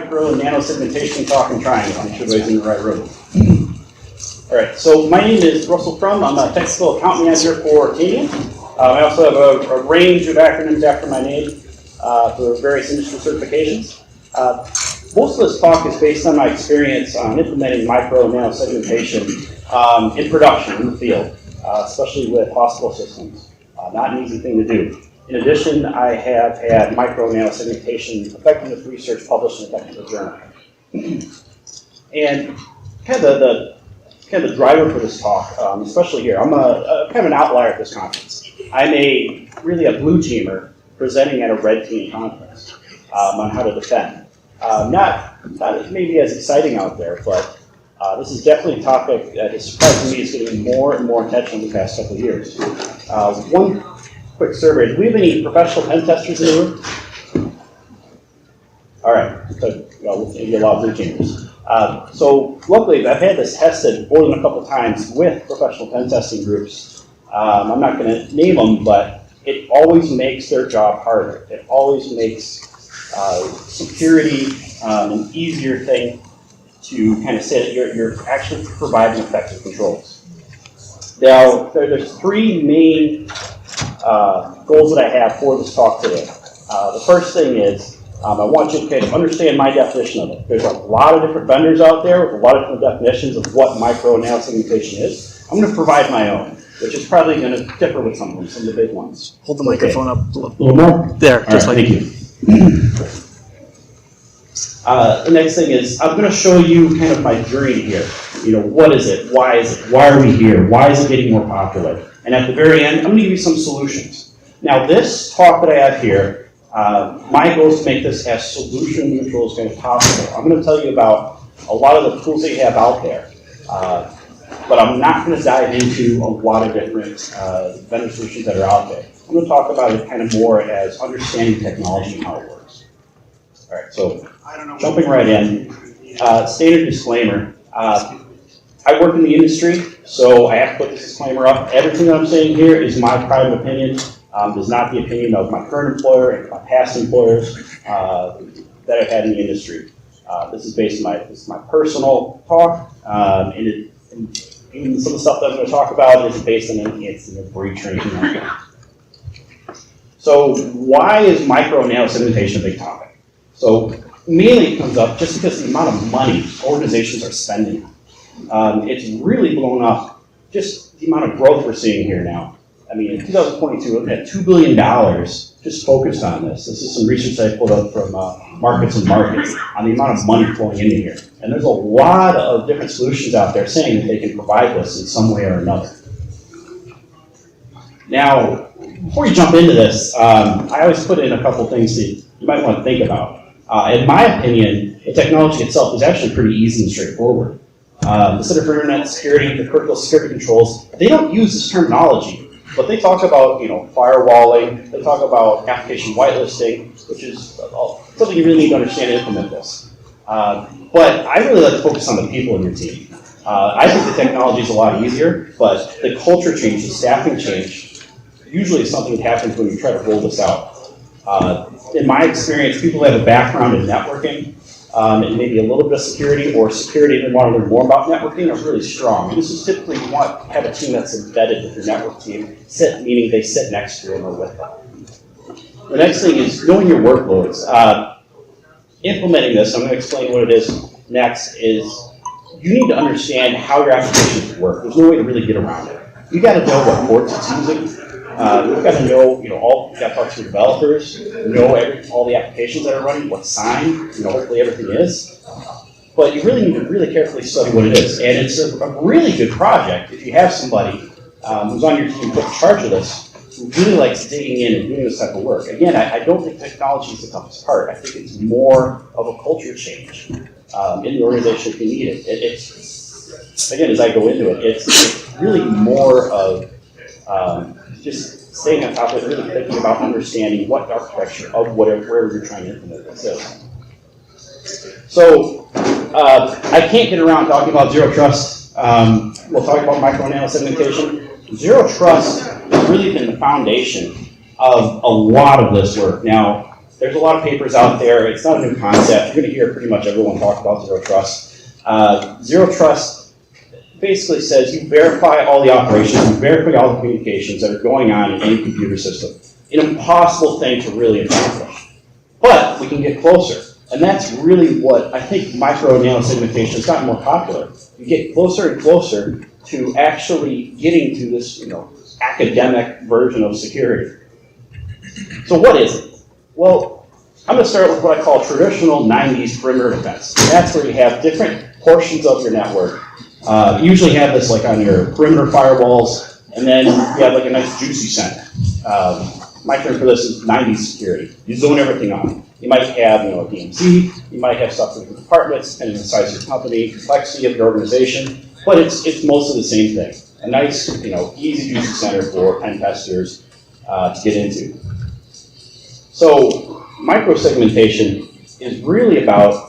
Micro and Nano Segmentation talk and trying. Make sure everybody's in the right room. All right, so my name is Russell Crum. I'm a technical account manager for Canadian. I also have a range of acronyms after my name for various industry certifications. Most of this talk is based on my experience on implementing micro and nano segmentation in production, in the field, especially with hospital systems. Not an easy thing to do. In addition, I have had micro and nano segmentation effectiveness research published in a technical journal. And kind of the driver for this talk, especially here, I'm kind of an outlier at this conference. I'm really a blue teamer presenting at a red team conference on how to defend. Not maybe as exciting out there, but this is definitely a topic that is surprising me is getting more and more attention in the past couple of years. One quick survey. Do we have any professional pen testers in the room? All right, so we'll be a lot of blue teamers. So luckily, I've had this tested more than a couple times with professional pen testing groups. I'm not going to name them, but it always makes their job harder. It always makes security an easier thing to kind of say that you're actually providing effective controls. Now, there's three main goals that I have for this talk today. The first thing is I want you to kind of understand my definition of it. There's a lot of different vendors out there with a lot of different definitions of what micro and nano segmentation is. I'm going to provide my own, which is probably going to differ with some of them, some of the big ones. Hold the microphone up a little more. There, just like thank you. The next thing is I'm going to show you kind of my journey here. You know, what is it? Why is it? Why are we here? Why is it getting more popular? And at the very end, I'm going to give you some solutions. Now, this talk that I have here, my goal is to make this as solution neutral as possible. I'm going to tell you about a lot of the tools that you have out there, but I'm not going to dive into a lot of different vendor solutions that are out there. I'm going to talk about it kind of more as understanding technology and how it works. All right, so jumping right in, standard disclaimer. I work in the industry, so I have to put this disclaimer up. Everything that I'm saying here is my private opinion. Is not the opinion of my current employer and my past employers that I've had in the industry. This is based on my personal talk, and even some of the stuff that I'm going to talk about is based on anything that's in the breed training. So why is micro and nano segmentation a big topic? So mainly it comes up just because the amount of money organizations are spending. It's really blown up just the amount of growth we're seeing here now. I mean, in 2022, we're looking at $2 billion just focused on this. This is some research I pulled up from Markets and Markets on the amount of money flowing into here. And there's a lot of different solutions out there saying that they can provide this in some way or another. Now, before you jump into this, I always put in a couple things that you might want to think about. In my opinion, the technology itself is actually pretty easy and straightforward. The Center for Internet Security, the critical security controls, they don't use this terminology. But they talk about, firewalling. They talk about application whitelisting, which is something you really need to understand to implement this. But I really like to focus on the people in your team. I think the technology is a lot easier, but the culture change, the staffing change, usually is something that happens when you try to roll this out. In my experience, people that have a background in networking and maybe a little bit of security or security and want to learn more about networking are really strong. And this is typically you want to have a team that's embedded with your network team, meaning they sit next to them or with them. The next thing is knowing your workloads. Implementing this, I'm going to explain what it is next, is you need to understand how your applications work. There's no way to really get around it. You got to know what ports it's using. You've got to know, you got to talk to your developers, know all the applications that are running, what sign, hopefully everything is. But you really need to really carefully study what it is. And it's a really good project if you have somebody who's on your team put in charge of this, who really likes digging in and doing this type of work. Again, I don't think technology is the toughest part. I think it's more of a culture change in the organization if you need it. It's again, as I go into it, it's really more of just staying on top of it, really thinking about understanding what the architecture of wherever you're trying to implement this is. So I can't get around talking about zero trust. We'll talk about micro and nano segmentation. Zero trust has really been the foundation of a lot of this work. Now, There's a lot of papers out there. It's not a new concept. You're going to hear pretty much everyone talk about zero trust. Zero trust basically says you verify all the operations, you verify all the communications that are going on in any computer system. An impossible thing to really accomplish. But we can get closer. And that's really what I think micro and nano segmentation has gotten more popular. You get closer and closer to actually getting to this, academic version of security. So what is it? Well, I'm going to start with what I call traditional 90s perimeter defense. That's where you have different portions of your network. You usually have this like on your perimeter firewalls, and then you have like a nice juicy center. My term for this is 90s security. You zone everything on. You might have, a DMZ. You might have stuff in different departments, depending on the size of your company, complexity of your organization. But it's mostly the same thing. A nice, easy juicy center for pen testers to get into. So micro segmentation is really about,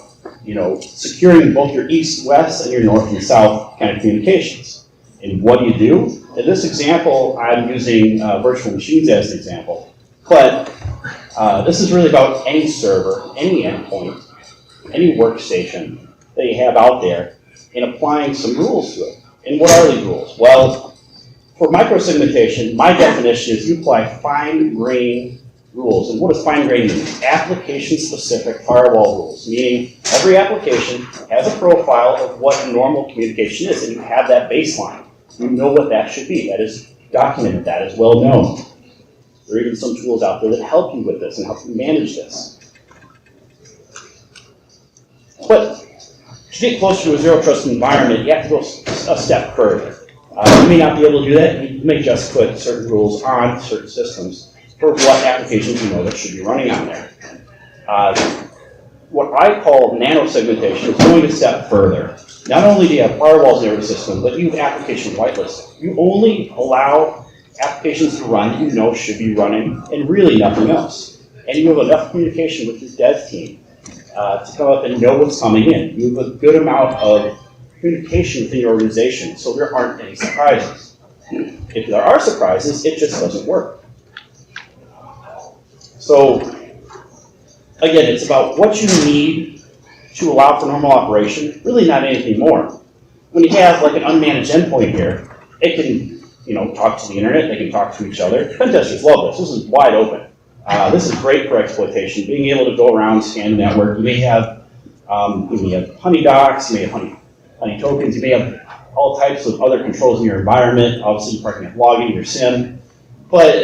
securing both your east-west and your north and south kind of communications. And what do you do? In this example, I'm using virtual machines as an example. But this is really about any server, any endpoint, any workstation that you have out there, and applying some rules to it. And what are these rules? Well, for microsegmentation, my definition is you apply fine-grained rules. And what does fine-grained mean? Application-specific firewall rules, meaning every application has a profile of what normal communication is, and you have that baseline. You know what that should be. That is documented. That is well known. There are even some tools out there that help you with this and help you manage this. But to get closer to a zero-trust environment, you have to go a step further. You may not be able to do that. You may just put certain rules on certain systems for what applications you know that should be running on there. What I call nano segmentation is going a step further. Not only do you have firewalls in every system, but you have application whitelisting. You only allow applications to run that you know should be running, and really nothing else. And you have enough communication with your dev team to come up and know what's coming in. You have a good amount of communication within your organization, so there aren't any surprises. If there are surprises, it just doesn't work. So, again, it's about what you need to allow for normal operation, really not anything more. When you have like an unmanaged endpoint here, it can talk to the internet, they can talk to each other. Pen testers love this. This is wide open. This is great for exploitation, being able to go around, scan the network. You may have, honey docs, you may have honey tokens, you may have all types of other controls in your environment. Obviously, you probably have logging in your SIM. But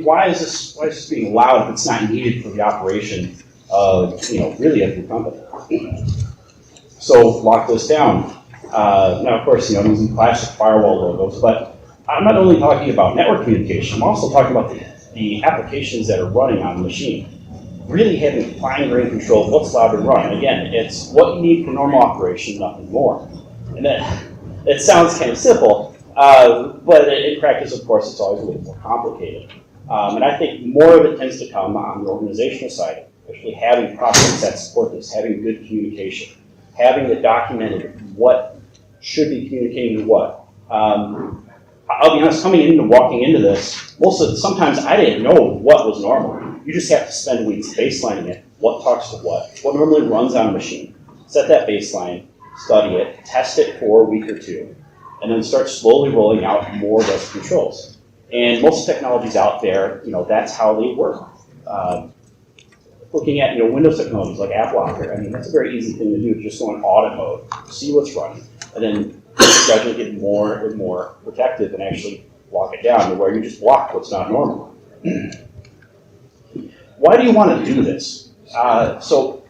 why is this being allowed if it's not needed for the operation of, really of your company? So lock this down. Now, of course, I'm using classic firewall logos, but I'm not only talking about network communication, I'm also talking about the applications that are running on the machine. Really having fine-grained control of what's allowed to run. And again, it's what you need for normal operation, nothing more. And it sounds kind of simple, but in practice, of course, it's always a little more complicated. And I think more of it tends to come on the organizational side, actually having processes that support this, having good communication, having it documented what should be communicating to what. I'll be honest, walking into this, sometimes I didn't know what was normal. You just have to spend weeks baselining it, what talks to what normally runs on a machine. Set that baseline, study it, test it for a week or two, and then start slowly rolling out more of those controls. And most technologies out there, that's how they work. Looking at Windows technologies like AppLocker, that's a very easy thing to do. Just go in audit mode, see what's running, and then gradually get more and more protective and actually lock it down to where you just block what's not normal. Why do you want to do this? So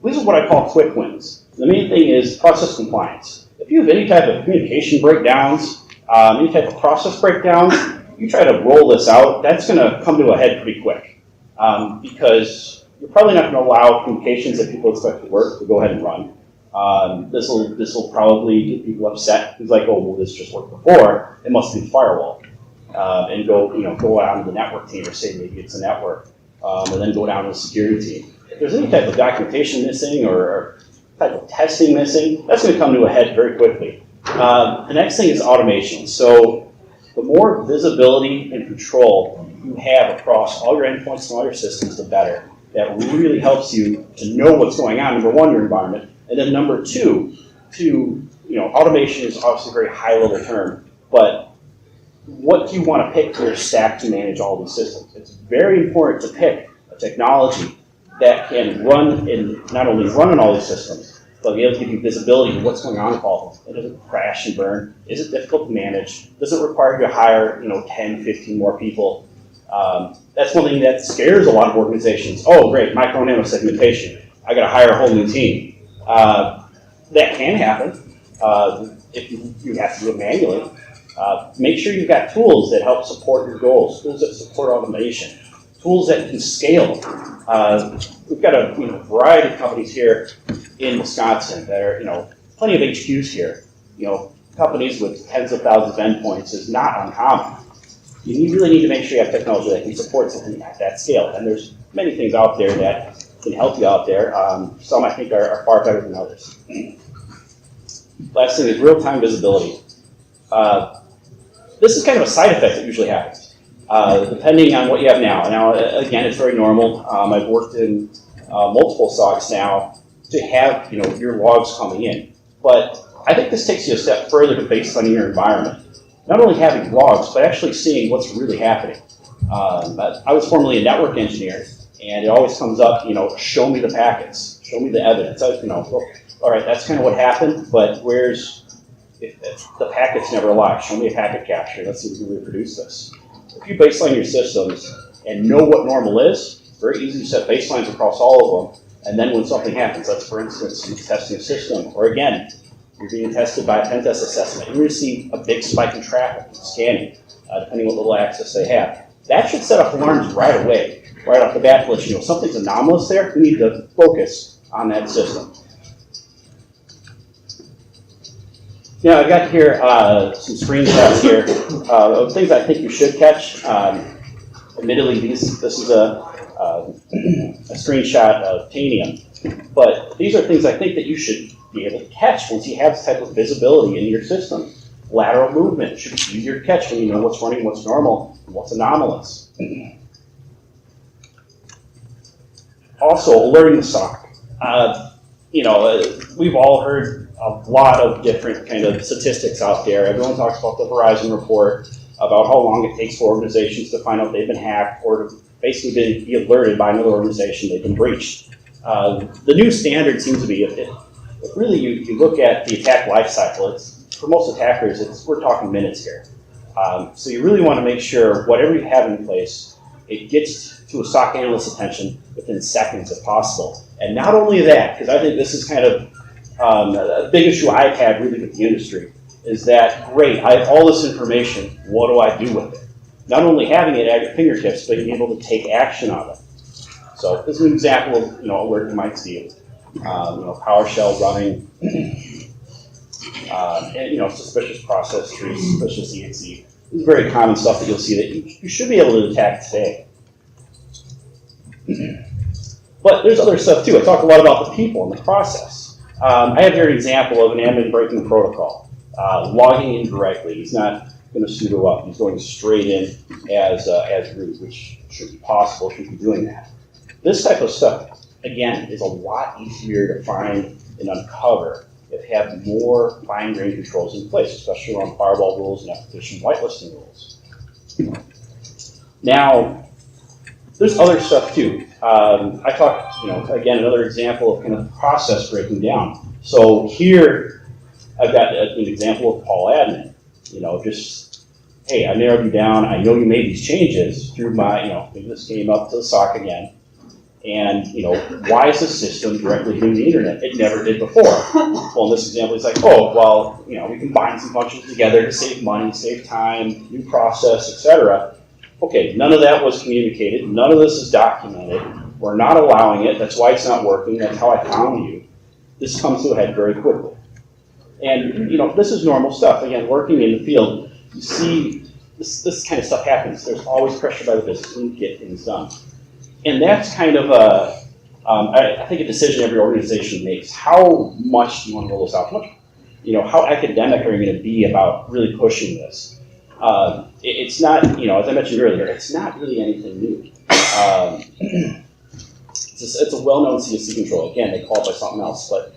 these are what I call quick wins. The main thing is process compliance. If you have any type of communication breakdowns, any type of process breakdowns, you try to roll this out, that's going to come to a head pretty quick. Because you're probably not going to allow communications that people expect to work to go ahead and run. This will probably get people upset. It's like, oh, well, this just worked before. It must be the firewall. And go out to the network team or say maybe it's a network, and then go down to the security team. If there's any type of documentation missing or type of testing missing, that's going to come to a head very quickly. The next thing is automation. So the more visibility and control you have across all your endpoints and all your systems, the better. that really helps you to know what's going on, number one, in your environment, and then number two, automation is obviously a very high-level term, but what do you want to pick for your stack to manage all these systems? It's very important to pick a technology that can run not only run in all these systems, but be able to give you visibility of what's going on with all of them. It doesn't crash and burn. Is it difficult to manage? Does it require you to hire 10, 15 more people? That's one thing that scares a lot of organizations. Oh, great, micro nano segmentation. I got to hire a whole new team. That can happen if you have to do it manually. Make sure you've got tools that help support your goals, tools that support automation, tools that can scale. We've got a variety of companies here in Wisconsin that are, plenty of HQs here. Companies with tens of thousands of endpoints is not uncommon. You really need to make sure you have technology that can support something at that scale. And there's many things out there that can help you out there. Some I think are far better than others. Last thing is real-time visibility. This is kind of a side effect that usually happens, depending on what you have now. Now, again, it's very normal. I've worked in multiple SOCs now to have your logs coming in. But I think this takes you a step further to baseline your environment. Not only having logs, but actually seeing what's really happening. I was formerly a network engineer, and it always comes up, show me the packets, show me the evidence. All right, that's kind of what happened, but if the packets never alive, show me a packet capture. Let's see if we can reproduce this. If you baseline your systems and know what normal is, it's very easy to set baselines across all of them. And then when something happens, let's for instance, you're testing a system, or again, you're being tested by a pen test assessment, and you see a big spike in traffic and scanning, depending on what little access they have. That should set off alarms right away, right off the bat, to let you know something's anomalous there. We need to focus on that system. Now, I've got here some screenshots here of things I think you should catch. Admittedly, this is a screenshot of Tanium, but these are things I think that you should be able to catch once you have this type of visibility in your system. Lateral movement should be easier to catch when you know what's running, what's normal, and what's anomalous. Also, alerting the SOC. We've all heard a lot of different kind of statistics out there. Everyone talks about the Verizon report, about how long it takes for organizations to find out they've been hacked or to basically be alerted by another organization they've been breached. The new standard seems to be, if really you look at the attack lifecycle, for most attackers, we're talking minutes here. So you really want to make sure whatever you have in place, it gets to a SOC analyst's attention within seconds if possible. And not only that, because I think this is kind of a big issue I've had really with the industry, is that, great, I have all this information, what do I do with it? Not only having it at your fingertips, but being able to take action on it. So this is an example of where you might see it. PowerShell running, and suspicious process trees, suspicious exe. This is very common stuff that you'll see that you should be able to detect today. But there's other stuff too. I talk a lot about the people and the process. I have here an example of an admin breaking the protocol, logging in directly. He's not going to sudo up. He's going straight in as root, which should be possible if you be doing that. This type of stuff, again, is a lot easier to find and uncover if you have more fine-grained controls in place, especially around firewall rules and application whitelisting rules. Now, there's other stuff too. I talk, again, another example of kind of process breaking down. So here, I've got an example of Paul admin. Just, hey, I narrowed you down. I know you made these changes through my, maybe this came up to the SOC again. And, why is the system directly hitting the internet? It never did before. Well, in this example, it's like, oh, well, we combine some functions together to save money, save time, new process, etc. Okay, none of that was communicated. None of this is documented. We're not allowing it. That's why it's not working. That's how I found you. This comes to a head very quickly. And, this is normal stuff. Again, working in the field, you see this kind of stuff happens. There's always pressure by the business to get things done. And that's kind of I think a decision every organization makes. How much do you want to roll this out? How academic are you going to be about really pushing this? It's not, as I mentioned earlier, it's not really anything new. It's a well-known CSC control. Again, they call it by something else, but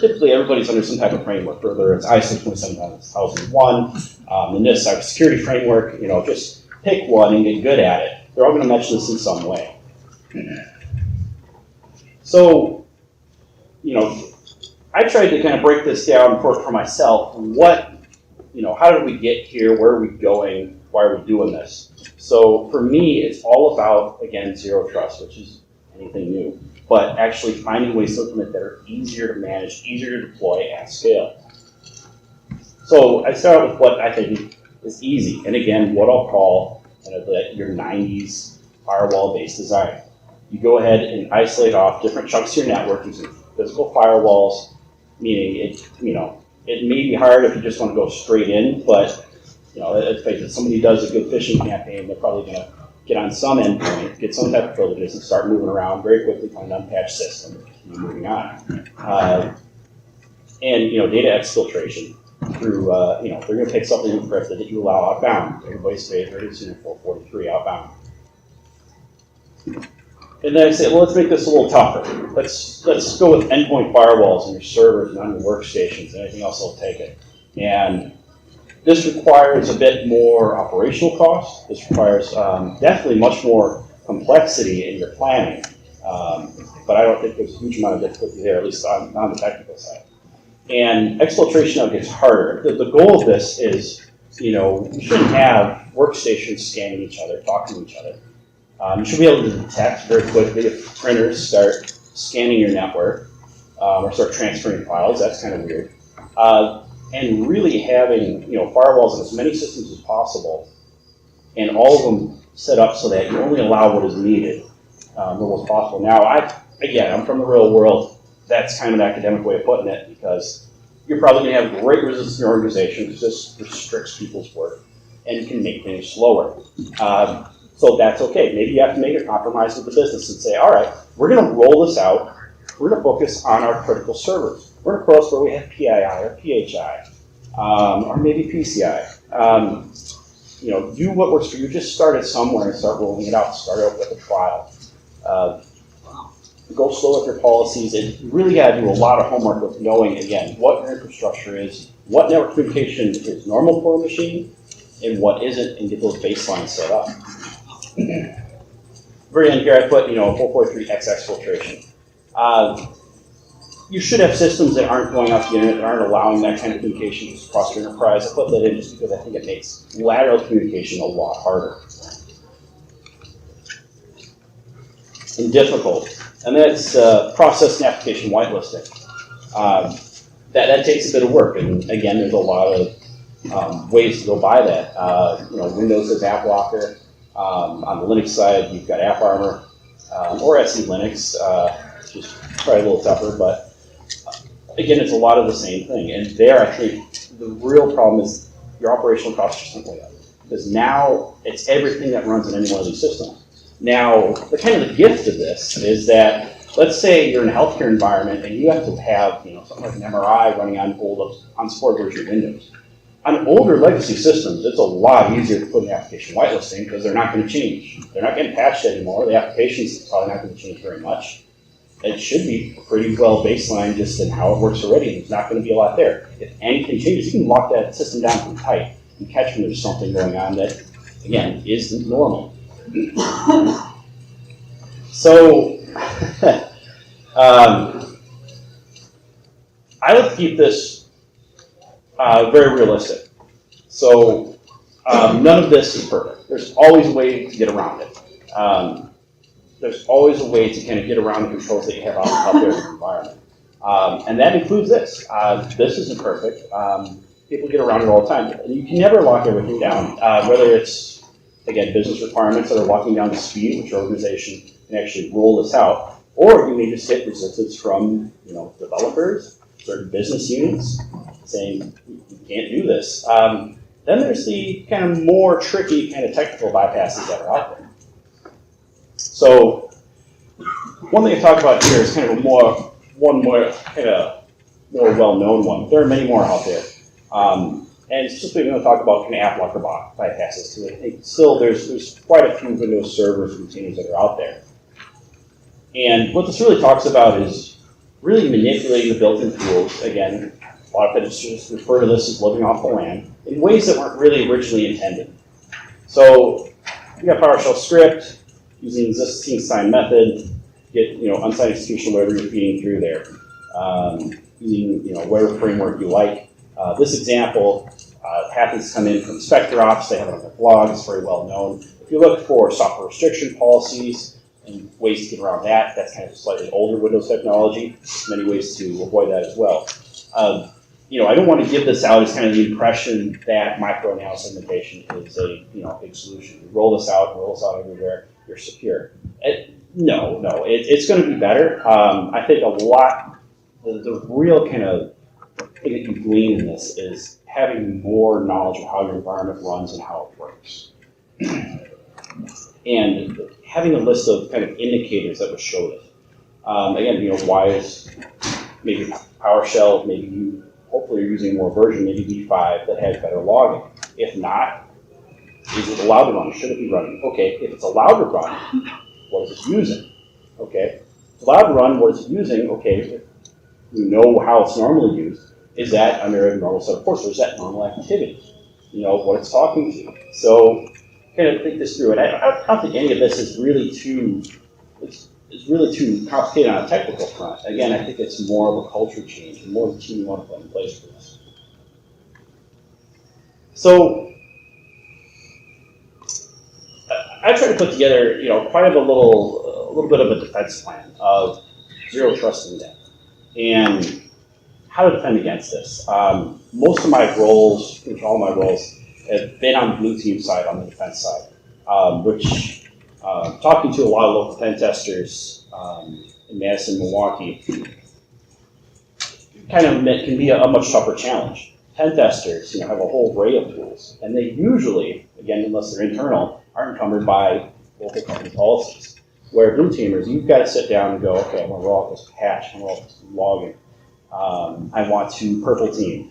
typically everybody's under some type of framework, whether it's ISO 27001, the NIST cybersecurity framework. Just pick one and get good at it. They're all going to mention this in some way. So, I tried to kind of break this down for myself. How did we get here? Where are we going? Why are we doing this? So for me, it's all about, again, zero trust, which is anything new, but actually finding ways to implement that are easier to manage, easier to deploy at scale. So I start out with what I think is easy, and again, what I'll call your 90s firewall-based design. You go ahead and isolate off different chunks of your network using physical firewalls, meaning it may be hard if you just want to go straight in, but let's face it, somebody who does a good phishing campaign, they're probably going to get on some endpoint, get some type of privileges, and start moving around very quickly, find an unpatched system, and continue moving on. And data exfiltration through they're going to pick something encrypted that you allow outbound. Everybody's favorite is 443 outbound. And then I say, well, let's make this a little tougher. Let's go with endpoint firewalls on your servers and on your workstations, and anything else will take it. And this requires a bit more operational cost. This requires definitely much more complexity in your planning. But I don't think there's a huge amount of difficulty there, at least on the technical side. And exfiltration now gets harder. The goal of this is, you shouldn't have workstations scanning each other, talking to each other. You should be able to detect very quickly if printers start scanning your network or start transferring files. That's kind of weird. And really having firewalls in as many systems as possible, and all of them set up so that you only allow what is needed, the most possible. Now, I'm from the real world. That's kind of an academic way of putting it, because you're probably going to have great resistance in your organization because this restricts people's work and can make things slower. So that's okay. Maybe you have to make a compromise with the business and say, all right, we're going to roll this out. We're going to focus on our critical servers. We're going to cross where we have PII or PHI, or maybe PCI. Do what works for you. Just start it somewhere and start rolling it out. Start out with a trial. Go slow with your policies, and you really got to do a lot of homework with knowing, again, what your infrastructure is, what network communication is normal for a machine, and what isn't, and get those baselines set up. Very end here, I put 443x exfiltration. You should have systems that aren't going out to the internet, that aren't allowing that kind of communication across your enterprise. I put that in just because I think it makes lateral communication a lot harder and difficult. And that's process and application whitelisting. That takes a bit of work, and again, there's a lot of ways to go by that. Windows has App On the Linux side, you've got AppArmor or SE Linux, which is probably a little tougher, but again, it's a lot of the same thing. And there, I think the real problem is your operational costs are simply up, because now it's everything that runs in any one of these systems. Now, the kind of the gift of this is that, let's say you're in a healthcare environment and you have to have something like an MRI running on unsupported version of Windows. On older legacy systems, it's a lot easier to put an application whitelisting because they're not going to change. They're not getting patched anymore. The application's probably not going to change very much. It should be pretty well baseline just in how it works already. There's not going to be a lot there. If anything changes, you can lock that system down pretty tight and catch when there's something going on that, again, isn't normal. So, I would keep this very realistic. So, none of this is perfect. There's always a way to get around it. There's always a way to kind of get around the controls that you have out there in the environment. And that includes this. This isn't perfect. People get around it all the time. And you can never lock everything down, whether it's, again, business requirements that are locking down the speed which your organization can actually roll this out, or you may just get resistance from developers, certain business units saying you can't do this. Then there's the kind of more tricky kind of technical bypasses that are out there. So one thing I talk about here is kind of one more well-known one. There are many more out there. And it's just going to talk about kind of app locker bypasses, because I think still there's quite a few Windows servers and containers that are out there. And what this really talks about is really manipulating the built-in tools. Again, a lot of editors refer to this as living off the land in ways that weren't really originally intended. So we got PowerShell script using this sign method, get unsigned execution, whatever you're feeding through there. Using whatever framework you like. This example happens to come in from SpectreOps. They have it on their blog. It's very well known. If you look for software restriction policies and ways to get around that, that's kind of slightly older Windows technology. Many ways to avoid that as well. I don't want to give this out as kind of the impression that micro Nano segmentation is a big solution. You roll this out everywhere, you're secure. No, it's going to be better. I think the real kind of thing that you glean in this is having more knowledge of how your environment runs and how it works. And having a list of kind of indicators that would show it. Again, why is maybe PowerShell, maybe you hopefully you're using more version, maybe V5 that has better logging. If not, is it allowed to run? Should it be running? Okay, if it's allowed to run, what is it using? Okay, it's allowed to run, what is it using? Okay, if we know how it's normally used, is that under a normal set of ports, or is that normal activity? What it's talking to. So kind of think this through. And I don't think any of this is really too complicated on a technical front. Again, I think it's more of a culture change and more of a team you want to put in place for this. So I tried to put together, quite a little bit of a defense plan of zero trust in depth and how to defend against this. Most of my roles, pretty much all my roles, have been on the blue team side, on the defense side, which talking to a lot of local pen testers in Madison, Milwaukee, kind of can be a much tougher challenge. Pen testers, have a whole array of tools, and they usually, again, unless they're internal, are encumbered by local company policies. Where blue teamers, you've got to sit down and go, okay, I want to roll out this patch, I want to roll out this logging. I want to purple team.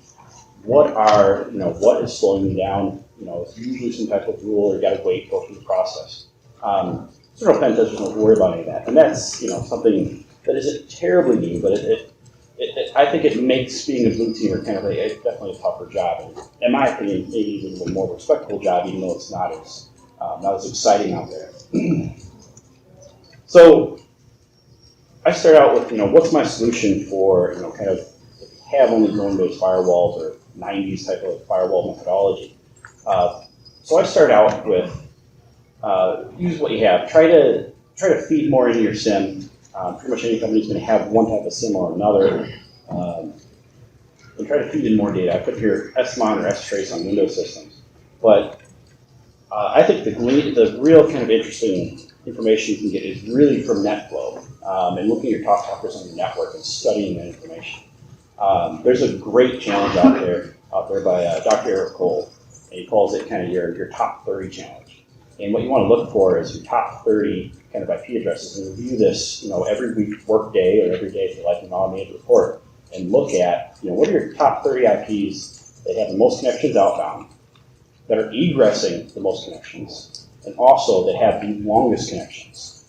What is slowing me down? It's usually some type of rule, or you got to wait, go through the process. Pen testers don't worry about any of that, and that's something that isn't terribly new, but I think it makes being a blue teamer kind of definitely a tougher job, and in my opinion, maybe even a little more respectable job, even though it's not as exciting out there. So I start out with what's my solution for kind of if you have only drone-based firewalls or 90s type of firewall methodology. So I start out with use what you have. Try to feed more into your SIM. Pretty much any company is going to have one type of SIM or another. And try to feed in more data. I put here SMON or strace on Windows systems. But I think the real kind of interesting information you can get is really from NetFlow and looking at your top talkers on your network and studying that information. There's a great challenge out there by Dr. Eric Cole, and he calls it kind of your top 30 challenge. And what you want to look for is your top 30 kind of IP addresses, and review this every week, work day, or every day if you like an automated report, and look at what are your top 30 IPs that have the most connections outbound, that are egressing the most connections, and also that have the longest connections.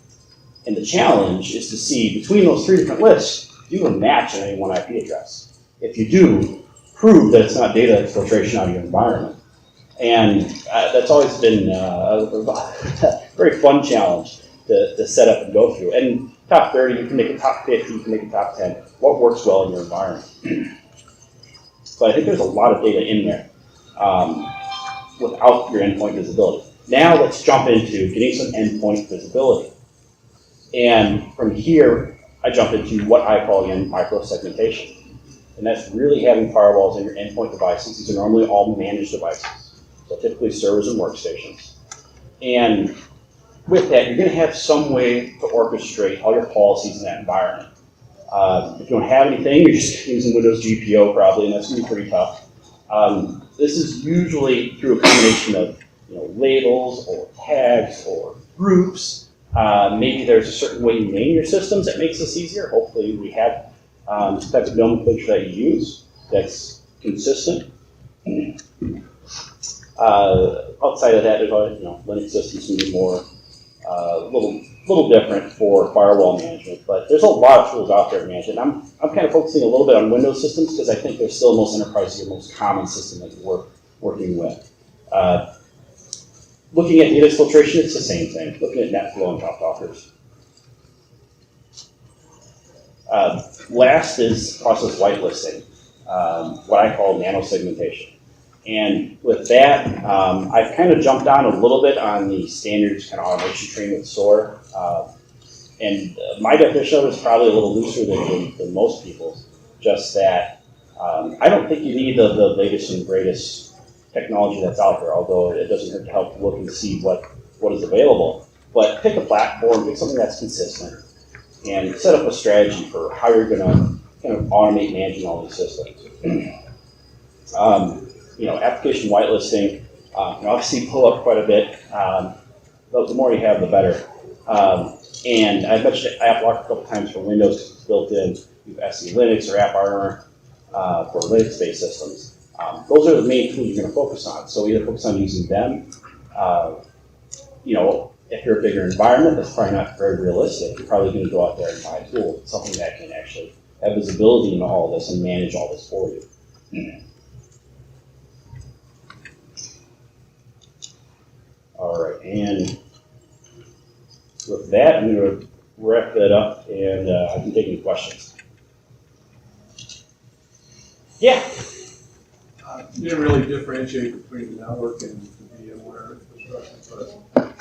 And the challenge is to see between those three different lists, do you match on any one IP address? If you do, prove that it's not data exfiltration out of your environment. And that's always been a very fun challenge to set up and go through. And top 30, you can make it top 50, you can make it top 10. What works well in your environment? But I think there's a lot of data in there without your endpoint visibility. Now let's jump into getting some endpoint visibility. And from here, I jump into what I call, again, micro segmentation. And that's really having firewalls in your endpoint devices. These are normally all managed devices, so typically servers and workstations. And with that, you're going to have some way to orchestrate all your policies in that environment. If you don't have anything, you're just using Windows GPO probably, and that's going to be pretty tough. This is usually through a combination of labels or tags or groups. Maybe there's a certain way you name your systems that makes this easier. Hopefully we have some type of nomenclature that you use that's consistent. Outside of that, there's Linux systems can be more little different for firewall management, but there's a lot of tools out there to manage it. And I'm kind of focusing a little bit on Windows systems because I think they're still most enterprise, your most common system that you're working with. Looking at data exfiltration, it's the same thing. Looking at NetFlow and top dockers. Last is process whitelisting, what I call nano segmentation. And with that, I've kind of jumped on a little bit on the standards kind of automation train with SOAR. My definition of it is probably a little looser than most people's, just that I don't think you need the latest and greatest technology that's out there, although it doesn't hurt to help look and see what is available. But pick a platform, pick something that's consistent, and set up a strategy for how you're going to kind of automate managing all these systems. Application whitelisting can obviously pull up quite a bit. The more you have, the better. And I mentioned AppLock a couple times for Windows because it's built in. You have SE Linux or AppArmor for Linux-based systems. Those are the main tools you're going to focus on. So either focus on using them. If you're a bigger environment, that's probably not very realistic. You're probably going to go out there and buy a tool, something that can actually have visibility into all this and manage all this for you. All right, and with that, I'm going to wrap that up, and I can take any questions. Yeah? You didn't really differentiate between the network and the VMware infrastructure, but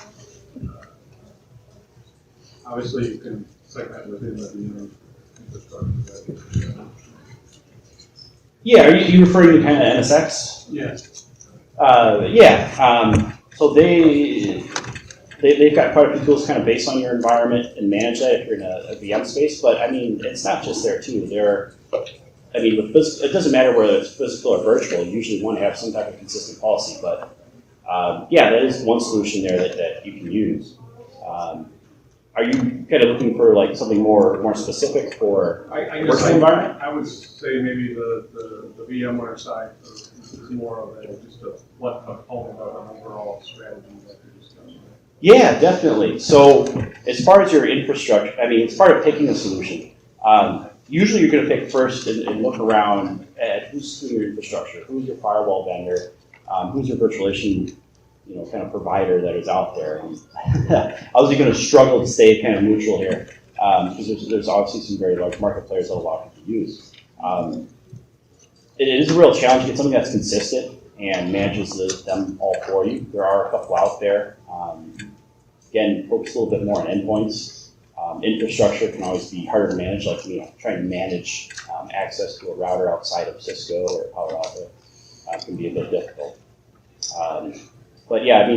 obviously you can segment within the VM infrastructure. Yeah, are you referring to kind of NSX? Yes. So they've got quite a few tools kind of based on your environment and manage that if you're in a VM space. But I mean, it's not just there too. It doesn't matter whether it's physical or virtual. You usually want to have some type of consistent policy. But that is one solution there that you can use. Are you kind of looking for like something more specific for I working environment? I would say maybe the VMware side is more of just one component of an overall strategy that you're discussing. Yeah, definitely. So as far as your infrastructure, it's part of picking a solution. Usually you're going to pick first and look around at who's your infrastructure, who's your firewall vendor, who's your virtualization kind of provider that is out there. Obviously going to struggle to stay kind of neutral here because there's obviously some very large market players that a lot of people use. It is a real challenge to get something that's consistent and manages them all for you. There are a couple out there. Again, focus a little bit more on endpoints. Infrastructure can always be harder to manage, like trying to manage access to a router outside of Cisco or Palo Alto can be a bit difficult. But yeah,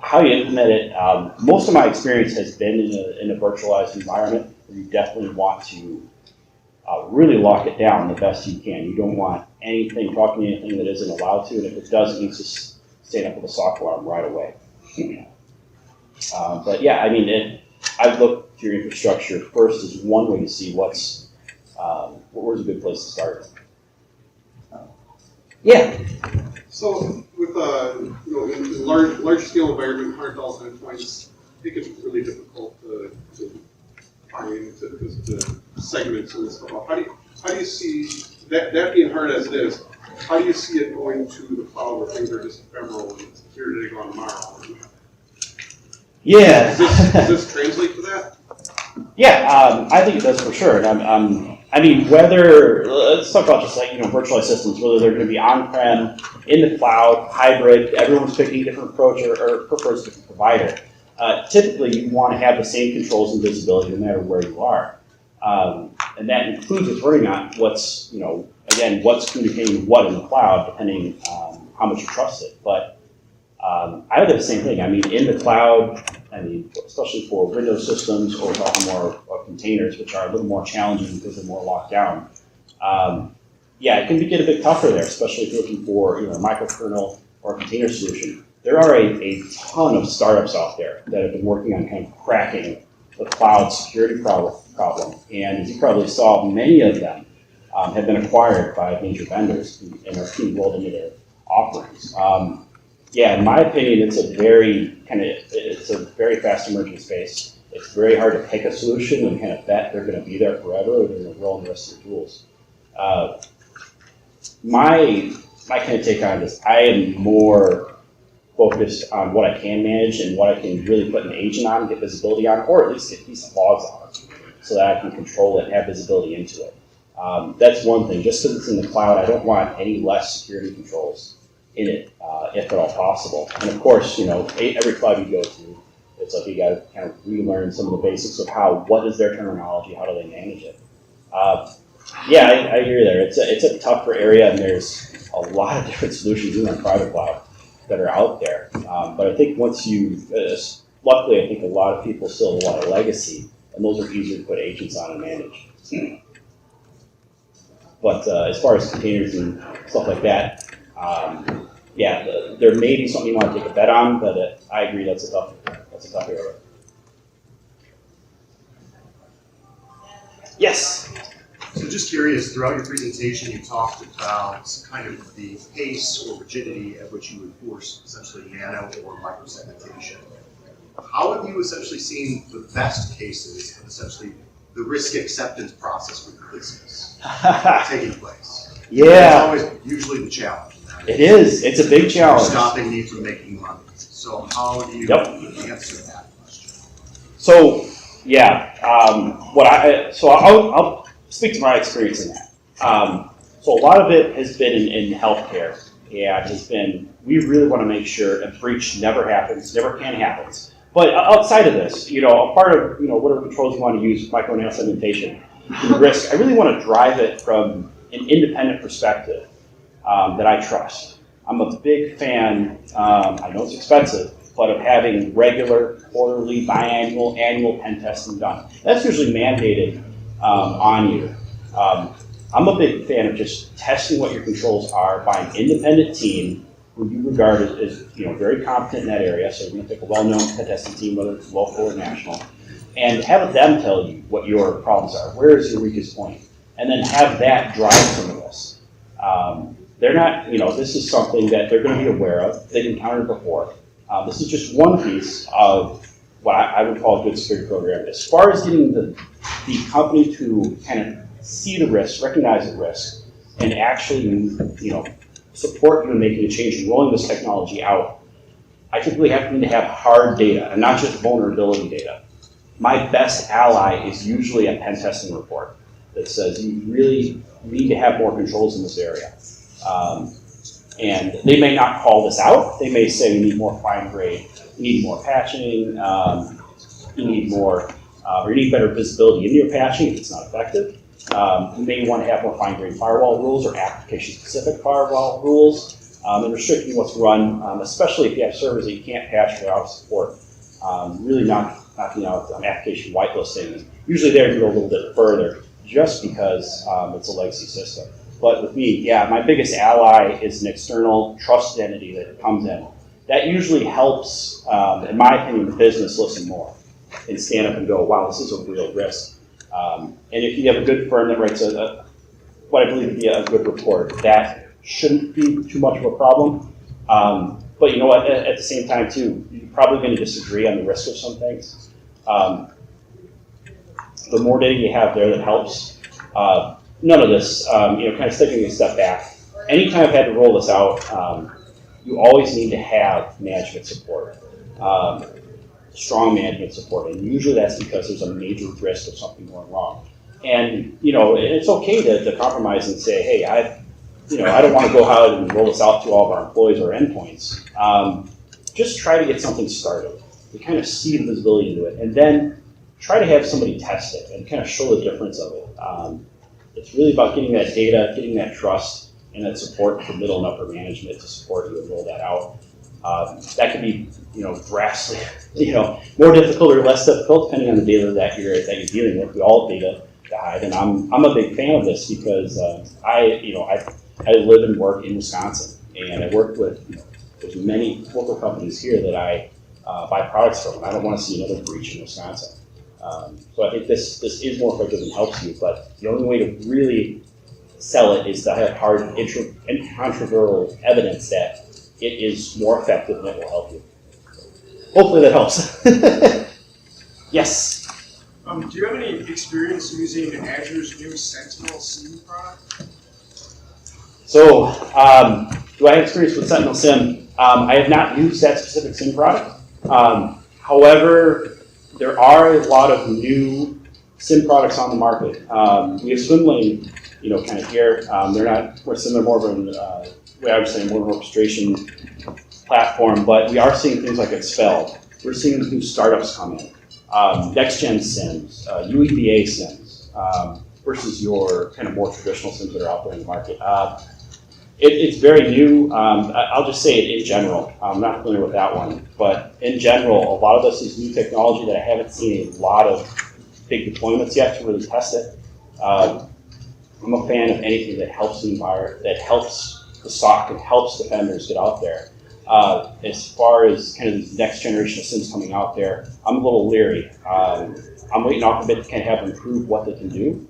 how you implement it, most of my experience has been in a virtualized environment where you definitely want to really lock it down the best you can. You don't want talking anything that isn't allowed to, and if it does, it needs to stand up with a SOC alarm right away. But yeah, I'd look to your infrastructure first as one way to see where's a good place to start. Yeah. So with in large scale environment, 100,000 endpoints, it gets really difficult to find to segment and stuff. How do you see that being hard as it is? How do you see it going to the cloud where things are just ephemeral and it's here today, gone tomorrow? Yeah. Does this translate to that? Yeah, I think it does for sure. And let's talk about just virtualized systems, whether they're going to be on-prem, in the cloud, hybrid. Everyone's picking a different approach or prefers a different provider. Typically, you want to have the same controls and visibility no matter where you are, and that includes reporting on what's communicating what in the cloud, depending on how much you trust it. But I would do the same thing. In the cloud, especially for Windows systems or talking more of containers, which are a little more challenging because they're more locked down. It can get a bit tougher there, especially if you're looking for a microkernel or a container solution. There are a ton of startups out there that have been working on kind of cracking the cloud security problem. And as you probably saw, many of them have been acquired by major vendors and are being rolled into their offerings. yeah, in my opinion, it's a very fast emerging space. It's very hard to pick a solution and kind of bet they're going to be there forever or they're going to roll in the rest of the tools. My kind of take on this, I am more focused on what I can manage and what I can really put an agent on, get visibility on, or at least get decent logs on it so that I can control it and have visibility into it. That's one thing. Just because it's in the cloud, I don't want any less security controls in it, if at all possible. And of course, every cloud you go to, it's like you got to kind of relearn some of the basics of what is their terminology, how do they manage it. Yeah, I hear you there. It's a tougher area, and there's a lot of different solutions even on private cloud that are out there. But I think once luckily, I think a lot of people still have a lot of legacy, and those are easier to put agents on and manage. But as far as containers and stuff like that, yeah, there may be something you want to take a bet on, but I agree that's a tough area. Yes. So just curious, throughout your presentation, you talked about kind of the pace or rigidity at which you enforce essentially nano or micro segmentation. How have you essentially seen the best cases of essentially the risk acceptance process for your business taking place? Yeah. That's always usually the challenge. It is. It's a big challenge. Stopping me from making money. So how do you answer that question? So yeah, I'll speak to my experience in that. So a lot of it has been in healthcare, and has been we really want to make sure a breach never happens, never can happen. But outside of this, a part of whatever controls you want to use with micro nano segmentation, the risk, I really want to drive it from an independent perspective that I trust. I'm a big fan. I know it's expensive, but of having regular, quarterly, biannual, annual pen testing done. That's usually mandated on you. I'm a big fan of just testing what your controls are by an independent team who you regard as very competent in that area. So you're going to pick a well-known pen testing team, whether it's local or national, and have them tell you what your problems are. Where is your weakest point? And then have that drive some of this. They're not, this is something that they're going to be aware of. They've encountered before. This is just one piece of what I would call a good security program. As far as getting the company to kind of see the risk, recognize the risk, and actually, support you in making a change and rolling this technology out, I typically need to have hard data and not just vulnerability data. My best ally is usually a pen testing report that says you really need to have more controls in this area. And they may not call this out. They may say you need more fine grade, you need more patching, you need more, or you need better visibility in your patching if it's not effective. You may want to have more fine grained firewall rules or application specific firewall rules, and restricting what's run, especially if you have servers that you can't patch without support. Really knocking out application whitelisting. Usually there you go a little bit further just because it's a legacy system. But with me, yeah, my biggest ally is an external trusted entity that comes in. That usually helps, in my opinion, the business listen more and stand up and go, wow, this is a real risk. And if you have a good firm that writes what I believe to be a good report, that shouldn't be too much of a problem. But you know what, at the same time too, you're probably going to disagree on the risk of some things. The more data you have there that helps. None of this, kind of taking a step back. Anytime I've had to roll this out, you always need to have management support, strong management support, and usually that's because there's a major risk of something going wrong. And it's okay to compromise and say, hey, I don't want to go out and roll this out to all of our employees or endpoints. Just try to get something started. You kind of see the visibility into it, and then try to have somebody test it and kind of show the difference of it. It's really about getting that data, getting that trust, and that support from middle and upper management to support you and roll that out. That could be, drastically, more difficult or less difficult depending on the data that you're dealing with. We all have data to hide, and I'm a big fan of this because I live and work in Wisconsin, and I work with there's many local companies here that I buy products from, and I don't want to see another breach in Wisconsin. So I think this is more effective and helps you, but the only way to really sell it is to have hard, incontrovertible evidence that it is more effective and it will help you. Hopefully that helps. Yes. Do you have any experience using Azure's new Sentinel SIEM product? So, do I have experience with Sentinel SIM? I have not used that specific SIM product. However, there are a lot of new SIM products on the market. We have Swimlane, kind of here. They're not, we're similar, more of an, I would say, more of an orchestration platform, but we are seeing things like Expel. We're seeing new startups come in. Next-gen SIMs, UEBA SIMs, versus your kind of more traditional SIMs that are out there in the market. It's very new. I'll just say it in general. I'm not familiar with that one, but in general, a lot of this is new technology that I haven't seen a lot of big deployments yet to really test it. I'm a fan of anything that helps the environment, that helps the SOC and helps defenders get out there. As far as kind of the next generation of SIMs coming out there, I'm a little leery. I'm waiting off a bit to kind of have them prove what they can do.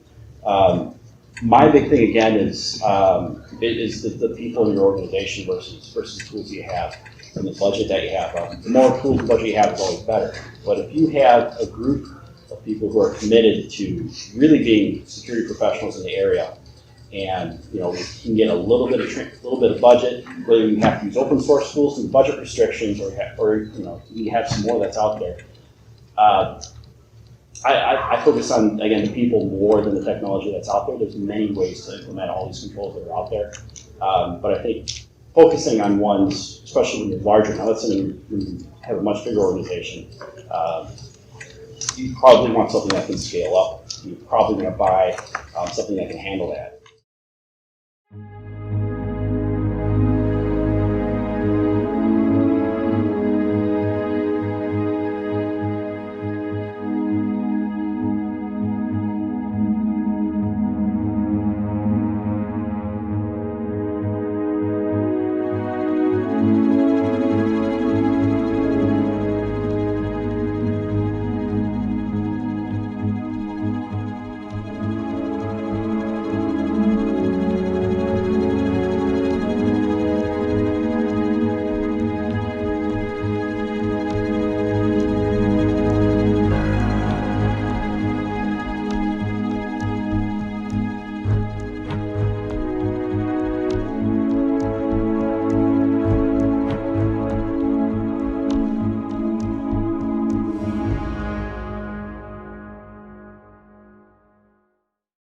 My big thing again is the people in your organization versus tools you have and the budget that you have. The more tools and budget you have is always better. But if you have a group of people who are committed to really being security professionals in the area, and we can get a little bit of budget, whether you have to use open source tools and budget restrictions, or you have some more that's out there. I focus on, again, the people more than the technology that's out there. There's many ways to implement all these controls that are out there, but I think focusing on ones, especially when you're larger. Now, let's say when you have a much bigger organization, you probably want something that can scale up. You probably want to buy something that can handle that.